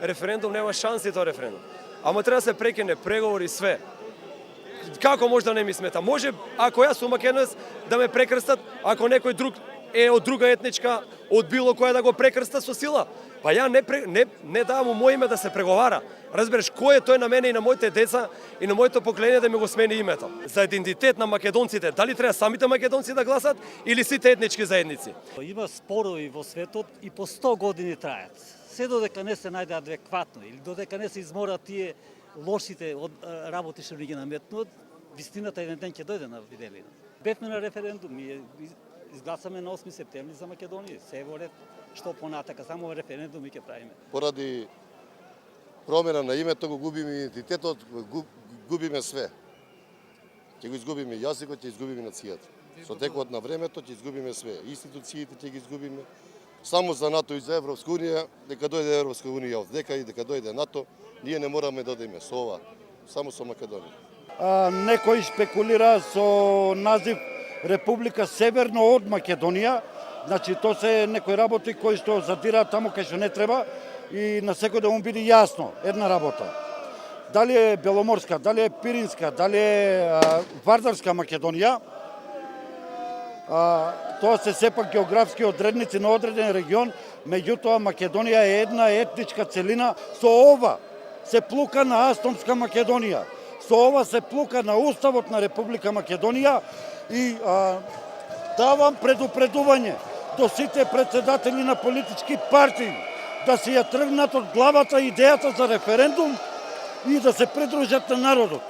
референдум нема шанси тоа референдум. Ама треба да се прекине преговори све. Како може да не ми смета? Може, ако јас сум македонец, да ме прекрстат, ако некој друг е од друга етничка, од било која да го прекрста со сила. Па ја не давам у моје име да се преговара. Разбереш, кој е тој на мене и на моите деца и на моето поколение да ми го смени името? За идентитет на македонците, дали треба самите македонци да гласат или сите етнички заедници? Има спорови во светот и по 100 години трајат. Се додека не се најде адекватно или додека не се изморат тие лошите работи што ни ги наметнуваат, вистината еден ден ќе дојде на виделина. Бевме на референдум и изгласаме на 8 септември за Македонија. Се во ред, што понатака, само референдум и ќе правиме. Поради промена на името го губиме идентитетот, губиме све. Ќе го изгубиме јазикот, ќе изгубиме нацијата. Со текот на времето ќе изгубиме све. Институциите ќе ги изгубиме. Само за НАТО и за Европска унија, дека дојде Европска унија од дека и дека дојде НАТО, ние не мораме да одиме со ова, само со Македонија. Некои спекулира со назив Република Северно од Македонија. Значи, тоа се некои работи кои што задираат таму кај што не треба и на секој да му биде јасно една работа. Дали е Беломорска, дали е Пиринска, дали е Вардарска Македонија, тоа се сепак географски одредници на одреден регион, меѓутоа Македонија е една етничка целина, со ова се плука на Астомска Македонија, со ова се плука на Уставот на Република Македонија и давам предупредување до сите председатели на политички партии да се ја тргнат од главата идејата за референдум и да се придружат на народот.